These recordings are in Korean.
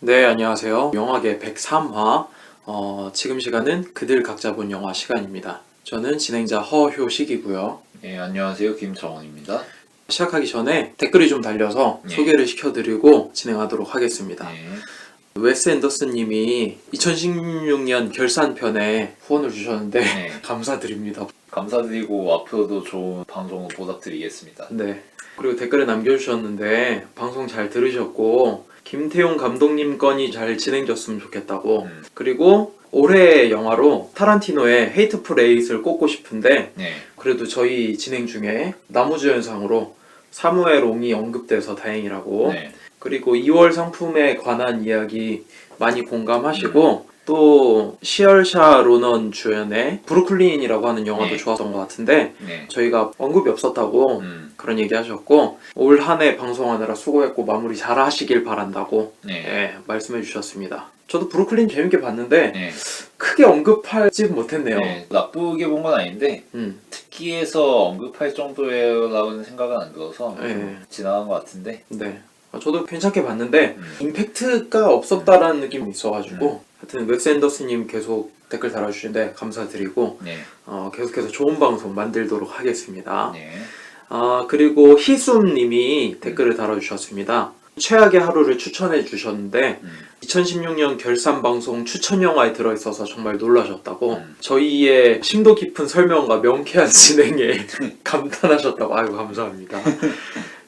네, 안녕하세요. 영화계 103화. 지금 시간은 그들 각자 본 영화 시간입니다. 저는 진행자 허효식이고요. 네, 안녕하세요. 김정원입니다. 시작하기 전에 댓글이 좀 달려서 네. 소개를 시켜드리고 진행하도록 하겠습니다. 네. 웨스 앤더슨 님이 2016년 결산편에 후원을 주셨는데 네. 감사드립니다. 감사드리고 앞으로도 좋은 방송을 부탁드리겠습니다. 네. 그리고 댓글을 남겨주셨는데 방송 잘 들으셨고 김태용 감독님 건이 잘 진행됐으면 좋겠다고. 그리고 올해의 영화로 타란티노의 헤이트풀 에잇을 꼽고 싶은데 네. 그래도 저희 진행 중에 나무주연상으로 사무엘 옹이 언급돼서 다행이라고. 네. 그리고 2월 상품에 관한 이야기 많이 공감하시고 또 시얼샤 로넌 주연의 브루클린이라고 하는 영화도 네. 좋았던 것 같은데 네. 저희가 언급이 없었다고 그런 얘기 하셨고 올 한 해 방송하느라 수고했고 마무리 잘 하시길 바란다고 네. 말씀해 주셨습니다. 저도 브루클린 재밌게 봤는데 네. 크게 언급하지 못했네요. 네. 나쁘게 본 건 아닌데 특기에서 언급할 정도라고는 생각은 안 들어서 네. 지나간 것 같은데. 네. 저도 괜찮게 봤는데 임팩트가 없었다라는 느낌이 있어가지고 하여튼 웨스 앤더슨님 계속 댓글 달아주시는데 감사드리고 네. 계속해서 좋은 방송 만들도록 하겠습니다. 네. 그리고 희숨님이 댓글을 달아주셨습니다. 최악의 하루를 추천해 주셨는데 2016년 결산 방송 추천 영화에 들어있어서 정말 놀라셨다고. 저희의 심도 깊은 설명과 명쾌한 진행에 감탄하셨다고. 아이고 감사합니다.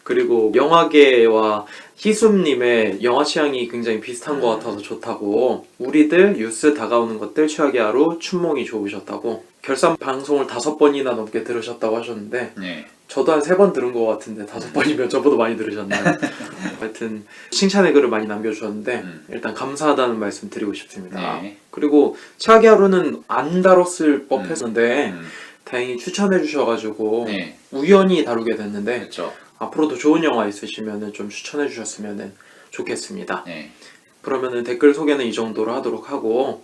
그리고 영화계와 희숨님의 영화 취향이 굉장히 비슷한 것 같아서 좋다고. 우리들 뉴스 다가오는 것들 최악의 하루 춘몽이 좋으셨다고. 결산 방송을 5번이나 넘게 들으셨다고 하셨는데 네. 저도 한 3번 들은 것 같은데 5번이면 저보다 많이 들으셨나요? 하여튼 칭찬의 글을 많이 남겨주셨는데 일단 감사하다는 말씀 드리고 싶습니다. 네. 그리고 최악의 하루는 안 다뤘을 법했는데 다행히 추천해 주셔가지고 네. 우연히 다루게 됐는데 그렇죠. 앞으로도 좋은 영화 있으시면 좀 추천해 주셨으면 좋겠습니다. 네. 그러면은 댓글 소개는 이 정도로 하도록 하고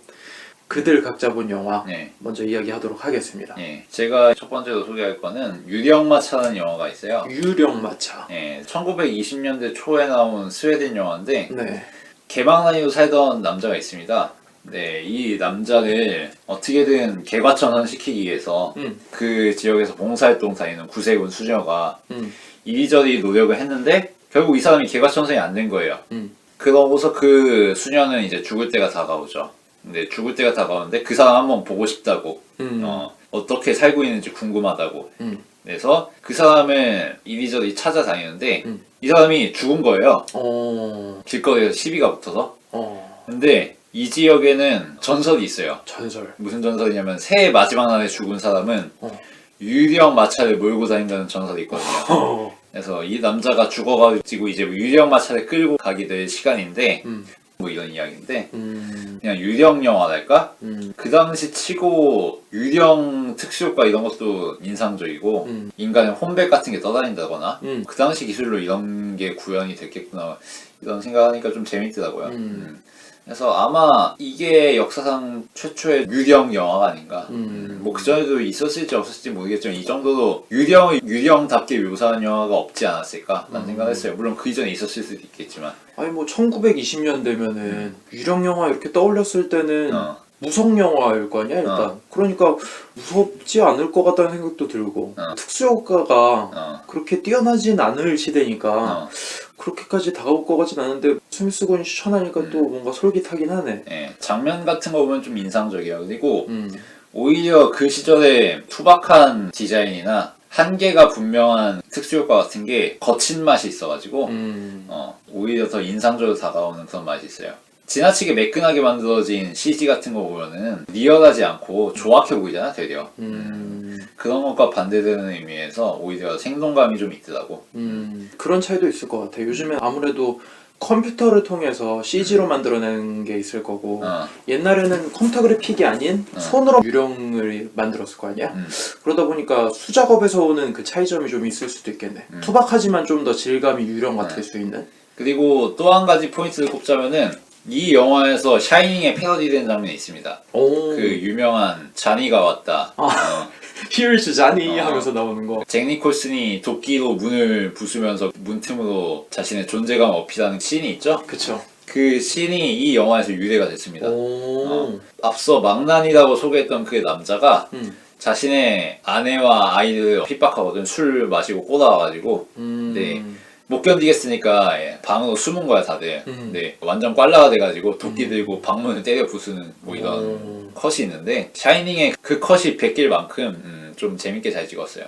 그들 각자 본 영화 네. 먼저 이야기하도록 하겠습니다. 네. 제가 첫 번째로 소개할 거는 유령마차라는 영화가 있어요. 유령마차. 네. 1920년대 초에 나온 스웨덴 영화인데 네. 개방라니로 살던 남자가 있습니다. 네, 이 남자를 어떻게든 개과천선시키기 위해서 그 지역에서 봉사활동 다니는 구세군 수녀가 이리저리 노력을 했는데 결국 이 사람이 개과천선이 안 된 거예요. 그러고서 그 수녀는 이제 죽을 때가 다가오죠. 근데 죽을 때가 다가오는데 그 사람 한번 보고 싶다고, 어떻게 살고 있는지 궁금하다고. 그래서 그 사람을 이리저리 찾아다니는데 이 사람이 죽은 거예요. 길거리에서 시비가 붙어서. 근데 이 지역에는 전설이 있어요. 전설. 무슨 전설이냐면 새해 마지막 날에 죽은 사람은 유령 마차를 몰고 다닌다는 전설이 있거든요. 그래서 이 남자가 죽어가지고 이제 유령 마차를 끌고 가게 될 시간인데 뭐 이런 이야기인데 그냥 유령 영화랄까? 그 당시 치고 유령 특수효과 이런 것도 인상적이고 인간의 혼백 같은 게 떠다닌다거나 그 당시 기술로 이런 게 구현이 됐겠구나 이런 생각하니까 좀 재밌더라고요. 그래서 아마 이게 역사상 최초의 유령 영화가 아닌가. 뭐 그전에도 있었을지 없었을지 모르겠지만 이 정도로 유령을 유령답게 묘사한 영화가 없지 않았을까 라는 생각을 했어요. 물론 그 이전에 있었을 수도 있겠지만. 아니 뭐 1920년 되면은 유령 영화 이렇게 떠올렸을 때는 무성 영화일 거 아니야 일단. 그러니까 무섭지 않을 것 같다는 생각도 들고 특수효과가 그렇게 뛰어나진 않을 시대니까 그렇게까지 다가올 것 같진 않은데 스미스 군이 추천하니까 또 뭔가 솔깃하긴 하네. 네, 장면 같은 거 보면 좀 인상적이야. 그리고 오히려 그 시절에 투박한 디자인이나 한계가 분명한 특수효과 같은 게 거친 맛이 있어가지고 오히려 더 인상적으로 다가오는 그런 맛이 있어요. 지나치게 매끈하게 만들어진 CG 같은 거 보면은 리얼하지 않고 조악해 보이잖아 되려. 그런 것과 반대되는 의미에서 오히려 생동감이 좀 있더라고. 그런 차이도 있을 것 같아. 요즘엔 아무래도 컴퓨터를 통해서 CG로 만들어낸 게 있을 거고 옛날에는 컴퓨터 그래픽이 아닌 손으로 유령을 만들었을 거 아니야? 그러다 보니까 수작업에서 오는 그 차이점이 좀 있을 수도 있겠네. 투박하지만 좀 더 질감이 유령 같을 수 있는. 그리고 또 한 가지 포인트를 꼽자면은 이 영화에서 샤이닝에 패러디된 장면이 있습니다. 그 유명한 자니가 왔다. Here's Johnny 하면서 나오는 거. 잭 니콜슨이 도끼로 문을 부수면서 문틈으로 자신의 존재감을 어필하는 씬이 있죠? 그쵸. 그 씬이 이 영화에서 유래가 됐습니다. 오. 앞서 망난이라고 소개했던 그 남자가 음. 자신의 아내와 아이를 핍박하거든. 술 마시고 꼬다와가지고 네. 못 견디겠으니까 방으로 숨은 거야 다들. 네, 완전 꽐라가 돼가지고 도끼 들고 방문을 때려 부수는 뭐 이런 컷이 있는데 샤이닝의 그 컷이 베낄 만큼 좀 재밌게 잘 찍었어요.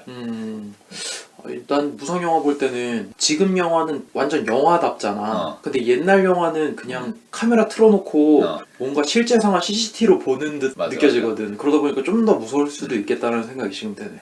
일단 무성 영화 볼 때는 지금 영화는 완전 영화답잖아. 근데 옛날 영화는 그냥 카메라 틀어놓고 뭔가 실제 상황 CCTV로 보는 듯 맞아, 느껴지거든. 그러다 보니까 좀 더 무서울 수도 있겠다는 생각이 지금 드네.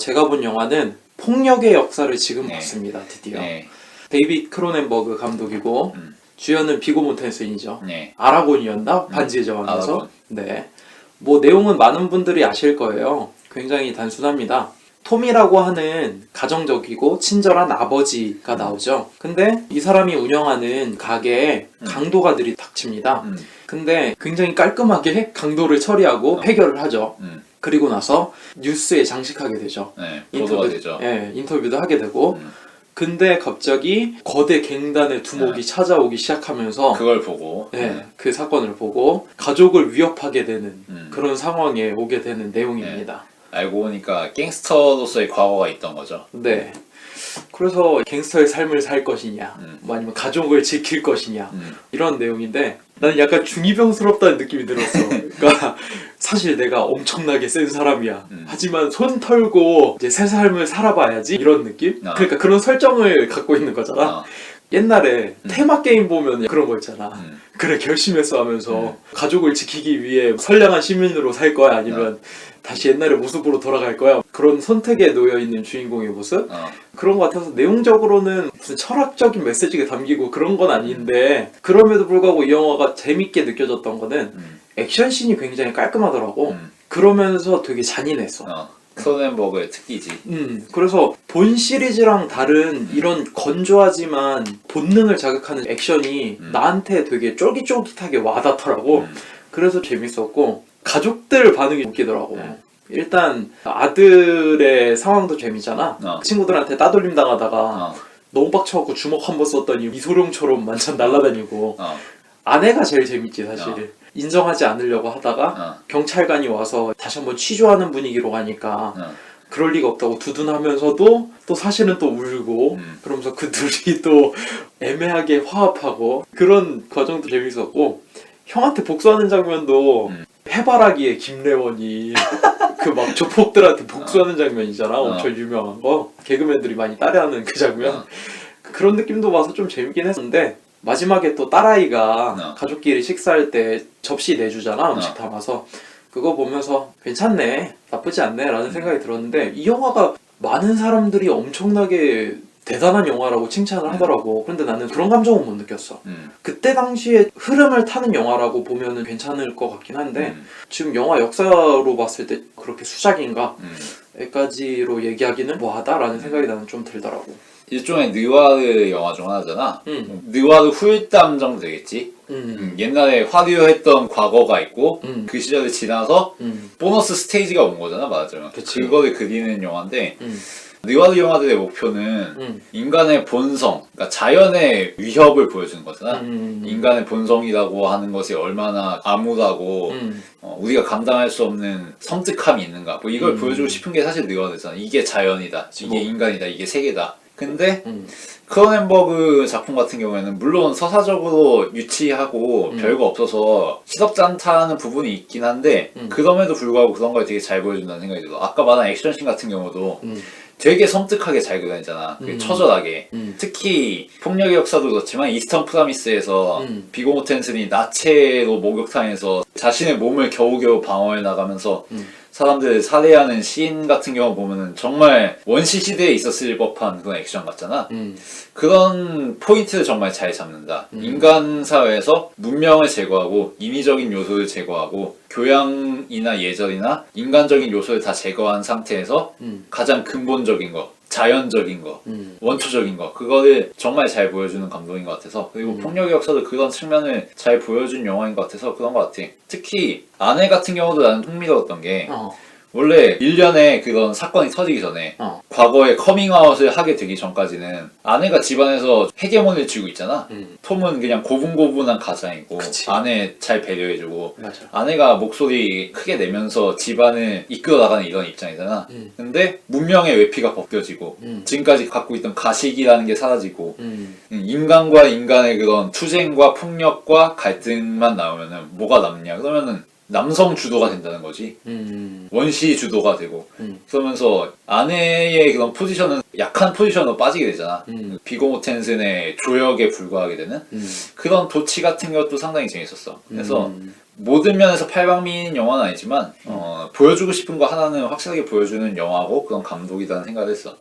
제가 본 영화는 폭력의 역사를 지금 네. 봤습니다. 드디어. 네. 데이빗 크로넨버그 감독이고 주연은 비고 모텐슨이죠. 네. 아라곤이었나? 반지의 제왕에서. 아라곤. 네. 뭐 내용은 많은 분들이 아실 거예요. 굉장히 단순합니다. 톰이라고 하는 가정적이고 친절한 아버지가 나오죠. 근데 이 사람이 운영하는 가게에 강도가들이 닥칩니다. 근데 굉장히 깔끔하게 강도를 처리하고 해결을 하죠. 그리고 나서 뉴스에 장식하게 되죠. 네, 보도가 되죠. 예, 인터뷰도 하게 되고. 근데 갑자기 거대 갱단의 두목이 찾아오기 시작하면서 그걸 보고 예, 그 사건을 보고 가족을 위협하게 되는 그런 상황에 오게 되는 내용입니다. 알고 보니까 갱스터로서의 과거가 있던 거죠. 네. 그래서 갱스터의 삶을 살 것이냐, 뭐 아니면 가족을 지킬 것이냐 이런 내용인데 나는 약간 중이병스럽다는 느낌이 들었어. 그러니까 사실 내가 엄청나게 센 사람이야. 하지만 손 털고 이제 새 삶을 살아봐야지 이런 느낌? 그러니까 그런 설정을 갖고 있는 거잖아. 옛날에 테마 게임 보면 그런 거 있잖아. 그래 결심했어 하면서 가족을 지키기 위해 선량한 시민으로 살 거야 아니면 다시 옛날의 모습으로 돌아갈 거야. 그런 선택에 놓여 있는 주인공의 모습 그런 것 같아서 내용적으로는 무슨 철학적인 메시지가 담기고 그런 건 아닌데 그럼에도 불구하고 이 영화가 재밌게 느껴졌던 거는 액션씬이 굉장히 깔끔하더라고. 그러면서 되게 잔인했어. 크로넨버그의 특기지. 그래서 본 시리즈랑 다른 이런 건조하지만 본능을 자극하는 액션이 나한테 되게 쫄깃쫄깃하게 와닿더라고. 그래서 재밌었고 가족들 반응이 웃기더라고. 일단 아들의 상황도 재밌잖아. 친구들한테 따돌림 당하다가 너무 빡쳐갖고 주먹 한 번 썼더니 이소룡처럼 완전 날아다니고 아내가 제일 재밌지 사실. 인정하지 않으려고 하다가 경찰관이 와서 다시 한번 취조하는 분위기로 가니까 그럴 리가 없다고 두둔하면서도 또 사실은 또 울고 그러면서 그 둘이 또 애매하게 화합하고 그런 과정도 재밌었고 형한테 복수하는 장면도 해바라기의 김래원이 그 막 조폭들한테 복수하는 장면이잖아. 엄청 유명한 거 개그맨들이 많이 따라하는 그 장면 그런 느낌도 와서 좀 재밌긴 했는데 마지막에 또 딸아이가 가족끼리 식사할 때 접시 내주잖아. 음식 담아서 그거 보면서 괜찮네 나쁘지 않네 라는 생각이 들었는데 이 영화가 많은 사람들이 엄청나게 대단한 영화라고 칭찬을 하더라고. 그런데 나는 그런 감정은 못 느꼈어. 그때 당시에 흐름을 타는 영화라고 보면 괜찮을 것 같긴 한데 지금 영화 역사로 봤을 때 그렇게 수작인가? 까지로 얘기하기는 뭐하다라는 생각이 나는 좀 들더라고. 일종의 느와르 영화 중 하나잖아. 느와르 후일담 정도 되겠지. 옛날에 화려했던 과거가 있고 그 시절을 지나서 보너스 스테이지가 온 거잖아 말하자면. 그치. 그거를 그리는 영화인데 느와르 영화들의 목표는 인간의 본성, 그러니까 자연의 위협을 보여주는 거잖아. 인간의 본성이라고 하는 것이 얼마나 암울하고 우리가 감당할 수 없는 섬뜩함이 있는가 뭐 이걸 보여주고 싶은 게 사실 느와르잖아. 이게 자연이다, 이게 인간이다, 이게 세계다. 근데 크로넨버그 작품 같은 경우에는 물론 서사적으로 유치하고 별거 없어서 시덥잖다는 부분이 있긴 한데 그럼에도 불구하고 그런 걸 되게 잘 보여준다는 생각이 들어. 아까 말한 액션씬 같은 경우도 되게 섬뜩하게 잘 그려내잖아. 처절하게. 특히 폭력의 역사도 그렇지만 이스턴 프라미스에서 비고 모텐슨이 나체로 목욕탕에서 자신의 몸을 겨우겨우 방어해 나가면서 사람들을 살해하는 씬 같은 경우 보면은 정말 원시 시대에 있었을 법한 그런 액션 같잖아. 그런 포인트를 정말 잘 잡는다. 인간 사회에서 문명을 제거하고 인위적인 요소를 제거하고 교양이나 예절이나 인간적인 요소를 다 제거한 상태에서 가장 근본적인 거, 자연적인 거, 원초적인 거 그거를 정말 잘 보여주는 감독인 것 같아서 그리고 폭력의 역사도 그런 측면을 잘 보여준 영화인 것 같아서 그런 것 같아. 특히 아내 같은 경우도 나는 흥미로웠던 게 원래 일련의 그런 사건이 터지기 전에 과거에 커밍아웃을 하게 되기 전까지는 아내가 집안에서 헤게모니를 쥐고 있잖아. 톰은 그냥 고분고분한 가장이고 그치. 아내 잘 배려해주고 맞아. 아내가 목소리 크게 내면서 집안을 이끌어 나가는 이런 입장이잖아. 근데 문명의 외피가 벗겨지고 지금까지 갖고 있던 가식이라는 게 사라지고 인간과 인간의 그런 투쟁과 폭력과 갈등만 나오면은 뭐가 남냐? 그러면은 남성 주도가 된다는 거지. 원시 주도가 되고 그러면서 아내의 그런 포지션은 약한 포지션으로 빠지게 되잖아. 비고 모텐슨의 조역에 불과하게 되는 그런 도치 같은 것도 상당히 재밌었어. 그래서 모든 면에서 팔방미인 영화는 아니지만 보여주고 싶은 거 하나는 확실하게 보여주는 영화고 그런 감독이라는 생각을 했어.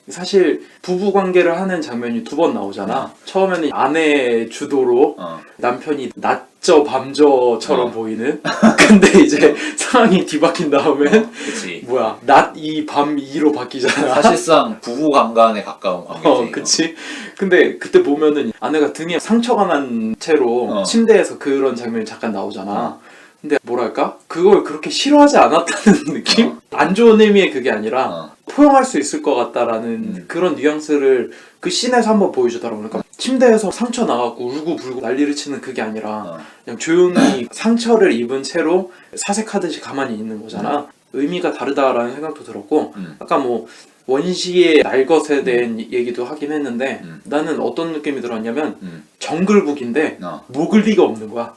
사실 부부 관계를 하는 장면이 두 번 나오잖아. 처음에는 아내 주도로 남편이 낮저 밤저처럼 보이는. 근데 이제 상황이 뒤바뀐 다음엔 그치. 뭐야 낮이 밤 이로 바뀌잖아. 사실상 부부 관간에 가까운 관계지. 그치. 근데 그때 보면은 아내가 등에 상처가 난 채로 침대에서 그런 장면이 잠깐 나오잖아. 근데 뭐랄까? 그걸 그렇게 싫어하지 않았다는 느낌? 안 좋은 의미의 그게 아니라 포용할 수 있을 것 같다라는 그런 뉘앙스를 그 씬에서 한번 보여주더라고. 그러니까 침대에서 상처 나갖고 울고불고 난리를 치는 그게 아니라 그냥 조용히 상처를 입은 채로 사색하듯이 가만히 있는 거잖아. 의미가 다르다라는 생각도 들었고 아까 뭐 원시의 날 것에 대한 얘기도 하긴 했는데 나는 어떤 느낌이 들었냐면 정글북인데 먹을 리가 없는 거야.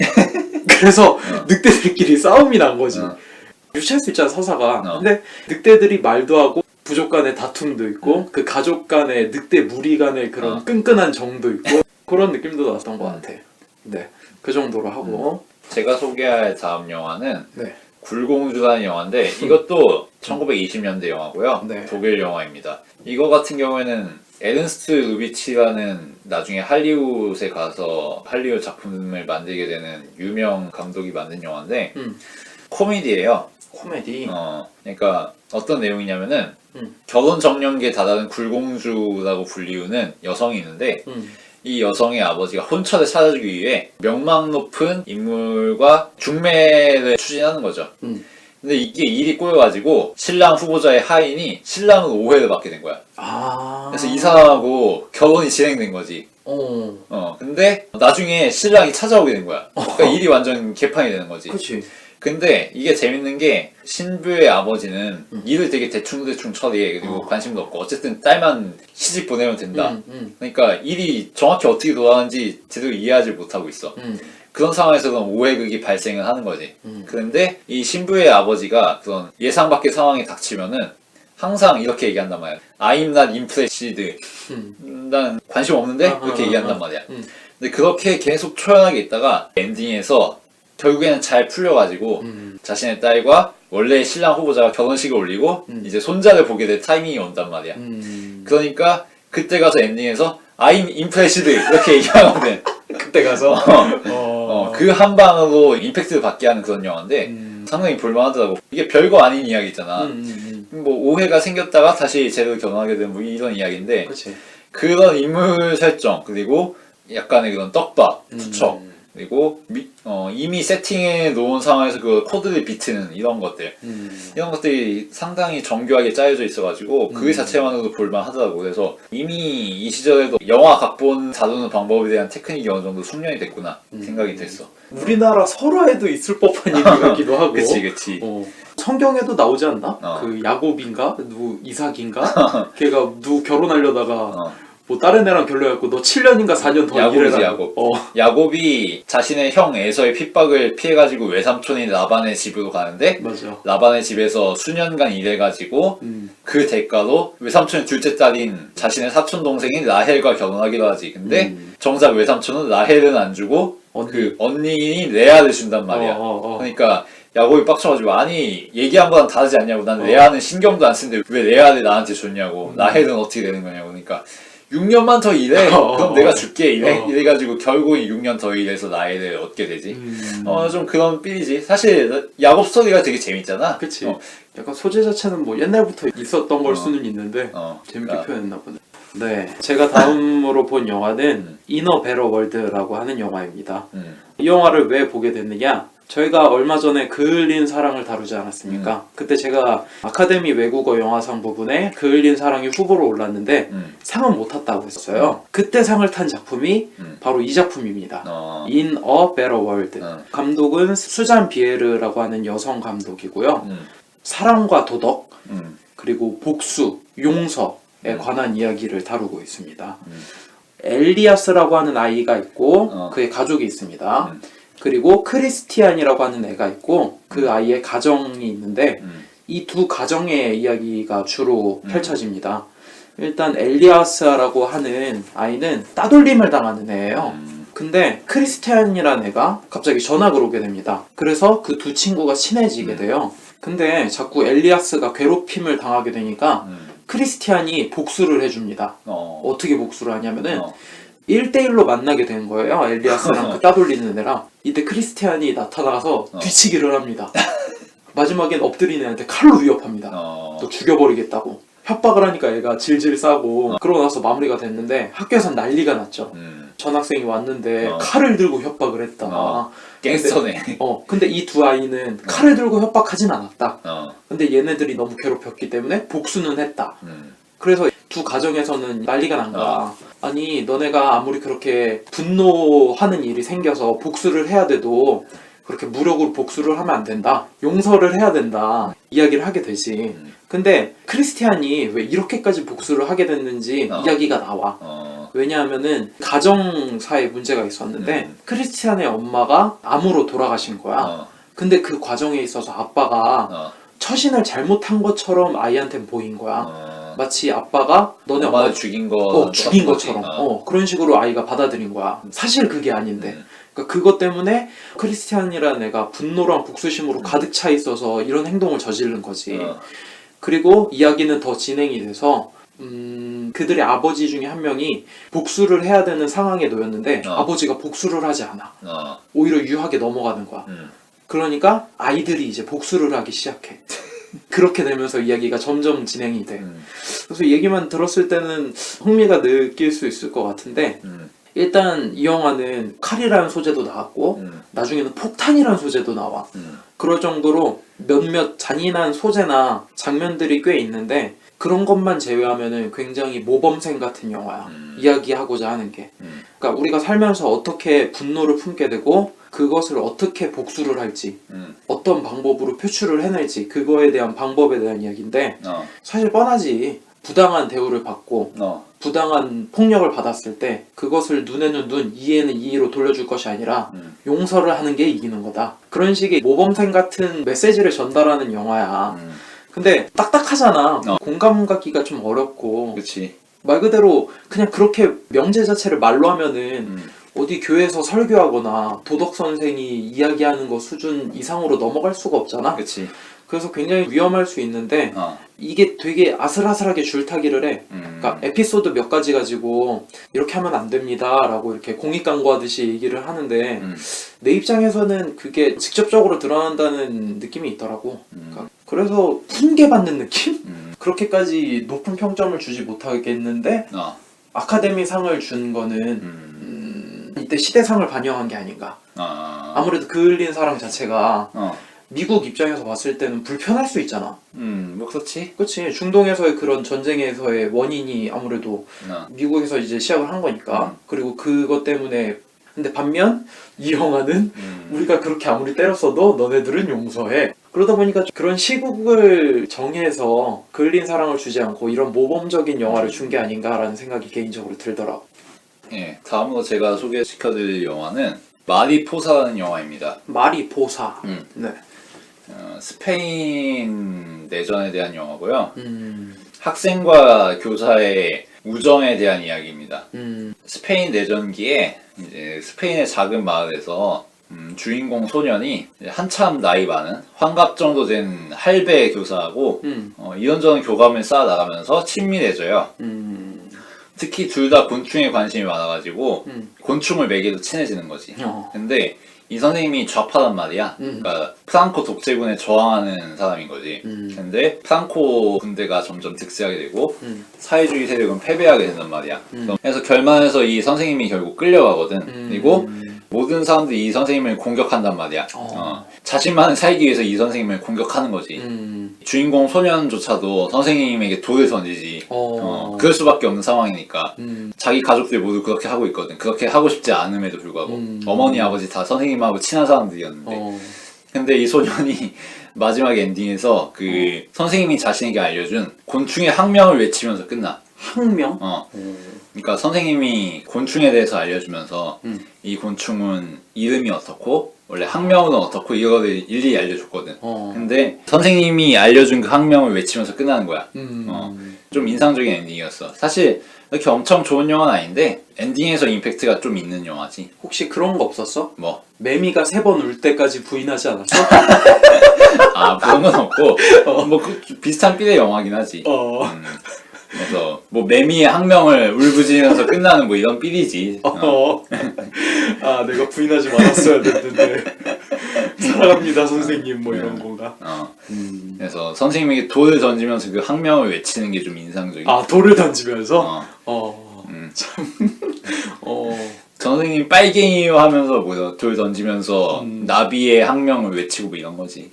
그래서 늑대들끼리 싸움이 난 거지. 유치할 수 있잖아 서사가. 근데 늑대들이 말도 하고 부족 간의 다툼도 있고 그 가족 간의 늑대 무리 간의 그런 끈끈한 정도 있고 그런 느낌도 나왔던 것 같아. 네, 그 정도로 하고 제가 소개할 다음 영화는 네. 굴공주라는 영화인데 이것도 1920년대 영화고요. 네. 독일 영화입니다. 이거 같은 경우에는 에른스트 루비치라는 나중에 할리우드에 가서 할리우드 작품을 만들게 되는 유명 감독이 만든 영화인데 코미디예요. 코미디. 그러니까 어떤 내용이냐면은 결혼 정년기에 다다른 굴공주라고 불리우는 여성이 있는데 이 여성의 아버지가 혼처를 찾아주기 위해 명망 높은 인물과 중매를 추진하는 거죠. 근데 이게 일이 꼬여가지고 신랑 후보자의 하인이 신랑으로 오해를 받게 된 거야. 그래서 이 사람하고 결혼이 진행된 거지. 근데 나중에 신랑이 찾아오게 된 거야. 그러니까 일이 완전 개판이 되는 거지. 그렇지. 근데 이게 재밌는 게 신부의 아버지는 일을 되게 대충대충 처리해. 그리고 관심도 없고 어쨌든 딸만 시집 보내면 된다. 그러니까 일이 정확히 어떻게 돌아가는지 제대로 이해하지 못하고 있어. 그런 상황에서 그런 오해극이 발생을 하는 거지. 그런데 이 신부의 아버지가 그런 예상 밖의 상황이 닥치면은 항상 이렇게 얘기한단 말이야. I'm not impressed. 난 관심 없는데? 이렇게 얘기한단 말이야. 근데 그렇게 계속 초연하게 있다가 엔딩에서 결국에는 잘 풀려가지고 자신의 딸과 원래 신랑 후보자가 결혼식을 올리고 이제 손자를 보게 될 타이밍이 온단 말이야. 그러니까 그때 가서 엔딩에서 I'm impressed 이렇게 얘기하거든. 그때 가서 그 한 방으로 임팩트를 받게 하는 그런 영화인데 상당히 볼만하더라고. 이게 별거 아닌 이야기잖아. 뭐 오해가 생겼다가 다시 제대로 결혼하게 된 뭐 이런 이야기인데 그치. 그런 인물 설정 그리고 약간의 그런 떡밥, 투척 그리고 이미 세팅해 놓은 상황에서 그 코드를 비트는 이런 것들 이런 것들이 상당히 정교하게 짜여져 있어가지고 그 자체만으로도 볼만하더라고. 그래서 이미 이 시절에도 영화 각본 다루는 방법에 대한 테크닉이 어느 정도 숙련이 됐구나 생각이 됐어. 우리나라 설화에도 있을 법한 얘기 같기도 하고. 그치. 성경에도 나오지 않나? 그 야곱인가? 누구 이삭인가? 걔가 누구 결혼하려다가 뭐 다른 애랑 결혼해갖고 너 7년인가 4년 더 야곱이지, 일해라. 야곱. 야곱이 자신의 형 에서의 핍박을 피해가지고 외삼촌인 라반의 집으로 가는데 맞아. 라반의 집에서 수년간 일해가지고 그 대가로 외삼촌의 둘째 딸인 자신의 사촌 동생인 라헬과 결혼하기로 하지. 근데 정작 외삼촌은 라헬은 안 주고 그 언니인 레아를 준단 말이야. 그러니까 야곱이 빡쳐가지고 아니 얘기한 거랑 다르지 않냐고. 난 레아는 신경도 안 쓰는데 왜 레아를 나한테 줬냐고. 라헬은 어떻게 되는 거냐고. 그러니까 6년만 더 일해. 그럼 내가 줄게. 이래가지고 결국 6년 더 일해서 라헬을 얻게 되지. 좀 그런 삘이지. 사실 야곱 스토리가 되게 재밌잖아. 그치. 약간 소재 자체는 뭐 옛날부터 있었던 걸 수는 있는데 재밌게 그러니까. 표현했나 보네. 네, 제가 다음으로 본 영화는 이너 베러 월드라고 하는 영화입니다. 이 영화를 왜 보게 됐느냐? 저희가 얼마 전에 그을린 사랑을 다루지 않았습니까? 그때 제가 아카데미 외국어 영화상 부분에 그을린 사랑이 후보로 올랐는데 상은 못 탔다고 했었어요. 그때 상을 탄 작품이 바로 이 작품입니다. In a Better World. 감독은 수잔 비에르라고 하는 여성 감독이고요. 사랑과 도덕, 그리고 복수, 용서에 관한 이야기를 다루고 있습니다. 엘리아스라고 하는 아이가 있고 그의 가족이 있습니다. 그리고 크리스티안이라고 하는 애가 있고 그 아이의 가정이 있는데 이 두 가정의 이야기가 주로 펼쳐집니다. 일단 엘리아스라고 하는 아이는 따돌림을 당하는 애예요. 근데 크리스티안이라는 애가 갑자기 전학을 오게 됩니다. 그래서 그 두 친구가 친해지게 돼요. 근데 자꾸 엘리아스가 괴롭힘을 당하게 되니까 크리스티안이 복수를 해줍니다. 어떻게 복수를 하냐면은 1대1로 만나게 된 거예요. 엘리아스랑 그 따돌리는 애랑. 이때 크리스티안이 나타나서 뒤치기를 합니다. 마지막엔 엎드린 애한테 칼로 위협합니다. 너 죽여버리겠다고. 협박을 하니까 애가 질질 싸고 그러고 나서 마무리가 됐는데 학교에선 난리가 났죠. 전학생이 왔는데 칼을 들고 협박을 했다. 갱스터네. 근데 이 두 아이는 칼을 들고 협박하진 않았다. 근데 얘네들이 너무 괴롭혔기 때문에 복수는 했다. 그래서 두 가정에서는 난리가 난 거야. 아니 너네가 아무리 그렇게 분노하는 일이 생겨서 복수를 해야 돼도 그렇게 무력으로 복수를 하면 안 된다. 용서를 해야 된다. 이야기를 하게 되지. 근데 크리스티안이 왜 이렇게까지 복수를 하게 됐는지 이야기가 나와. 왜냐하면은 가정사에 문제가 있었는데 크리스티안의 엄마가 암으로 돌아가신 거야. 근데 그 과정에 있어서 아빠가 처신을 잘못한 것처럼 아이한테 보인 거야. 마치 아빠가 너네 엄마를 죽인 것처럼 그런 식으로 아이가 받아들인 거야. 사실 그게 아닌데. 그러니까 그것 때문에 크리스티안이라는 애가 분노랑 복수심으로 가득 차 있어서 이런 행동을 저지른 거지. 그리고 이야기는 더 진행이 돼서 그들의 아버지 중에 한 명이 복수를 해야 되는 상황에 놓였는데 아버지가 복수를 하지 않아. 오히려 유하게 넘어가는 거야. 그러니까 아이들이 이제 복수를 하기 시작해. 그렇게 되면서 이야기가 점점 진행이 돼. 그래서 얘기만 들었을 때는 흥미가 느낄 수 있을 것 같은데 일단 이 영화는 칼이라는 소재도 나왔고 나중에는 폭탄이라는 소재도 나와. 그럴 정도로 몇몇 잔인한 소재나 장면들이 꽤 있는데 그런 것만 제외하면은 굉장히 모범생 같은 영화야. 이야기하고자 하는 게. 그러니까 우리가 살면서 어떻게 분노를 품게 되고 그것을 어떻게 복수를 할지 어떤 방법으로 표출을 해낼지 그거에 대한 방법에 대한 이야기인데 사실 뻔하지. 부당한 대우를 받고 부당한 폭력을 받았을 때 그것을 눈에는 눈, 이에는 이로 돌려줄 것이 아니라 용서를 하는 게 이기는 거다. 그런 식의 모범생 같은 메시지를 전달하는 영화야. 근데 딱딱하잖아. 공감 갖기가 좀 어렵고. 그치. 말 그대로 그냥 그렇게 명제 자체를 말로 하면은 어디 교회에서 설교하거나 도덕 선생이 이야기하는 거 수준 이상으로 넘어갈 수가 없잖아. 그치. 그래서 굉장히 위험할 수 있는데 이게 되게 아슬아슬하게 줄타기를 해. 그러니까 에피소드 몇 가지 가지고 이렇게 하면 안 됩니다 라고 이렇게 공익 광고하듯이 얘기를 하는데 내 입장에서는 그게 직접적으로 드러난다는 느낌이 있더라고. 그러니까 그래서 훈계받는 느낌? 그렇게까지 높은 평점을 주지 못하겠는데 아카데미 상을 준 거는 이때 시대상을 반영한 게 아닌가. 아무래도 그을린 사랑 자체가 미국 입장에서 봤을 때는 불편할 수 있잖아. 뭐 그렇지. 그치. 중동에서의 그런 전쟁에서의 원인이 아무래도 미국에서 이제 시작을 한 거니까. 그리고 그것 때문에 근데 반면 이 영화는 우리가 그렇게 아무리 때렸어도 너네들은 용서해. 그러다 보니까 그런 시국을 정해서 그을린 사랑을 주지 않고 이런 모범적인 영화를 준 게 아닌가라는 생각이 개인적으로 들더라고. 예, 다음으로 제가 소개시켜드릴 영화는 마리포사라는 영화입니다. 마리포사. 네. 스페인 내전에 대한 영화고요. 학생과 교사의 우정에 대한 이야기입니다. 스페인 내전기에 이제 스페인의 작은 마을에서 주인공 소년이 한참 나이 많은 환갑 정도 된 할배 교사하고 이런저런 교감을 쌓아 나가면서 친밀해져요. 특히 둘 다 곤충에 관심이 많아가지고 곤충을 매개로 친해지는 거지. 근데 이 선생님이 좌파란 말이야. 그러니까 프랑코 독재군에 저항하는 사람인 거지. 근데 프랑코 군대가 점점 득세하게 되고 사회주의 세력은 패배하게 된단 말이야. 그래서 결말에서 이 선생님이 결국 끌려가거든. 그리고 모든 사람들이 이 선생님을 공격한단 말이야. 자신만을 살기 위해서 이 선생님을 공격하는 거지. 주인공 소년조차도 선생님에게 돌을 던지지. 그럴 수밖에 없는 상황이니까. 자기 가족들 모두 그렇게 하고 있거든. 그렇게 하고 싶지 않음에도 불구하고. 어머니, 아버지 다 선생님하고 친한 사람들이었는데. 근데 이 소년이 마지막 엔딩에서 그 선생님이 자신에게 알려준 곤충의 학명을 외치면서 끝나. 학명? 그러니까 선생님이 곤충에 대해서 알려주면서 이 곤충은 이름이 어떻고 원래 학명은 어떻고 이거를 일일이 알려줬거든. 근데 선생님이 알려준 그 학명을 외치면서 끝나는 거야. 좀 인상적인 엔딩이었어. 사실 이렇게 엄청 좋은 영화는 아닌데 엔딩에서 임팩트가 좀 있는 영화지. 혹시 그런 거 없었어? 뭐? 매미가 3번 울 때까지 부인하지 않았어? 아, 그런 건 없고 뭐 그 비슷한 삘의 영화긴 하지. 그래서 뭐 매미의 학명을 울부짖으면서 끝나는 뭐 이런 삘이지. 아, 내가 부인하지 말았어야 됐는데 사랑합니다 선생님 뭐 이런 건가? 그래서 선생님에게 돌을 던지면서 그 학명을 외치는 게 좀 인상적이야. 아, 돌을 던지면서? 선생님 빨갱이요 하면서 뭐 돌 던지면서 나비의 학명을 외치고 뭐 이런 거지.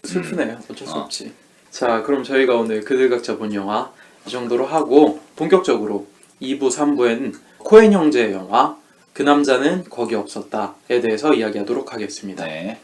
슬프네. 어쩔 수 없지. 자, 그럼 저희가 오늘 그들 각자 본 영화 이 정도로 하고 본격적으로 2부, 3부에는 코엔 형제의 영화 그 남자는 거기 없었다에 대해서 이야기하도록 하겠습니다. 네.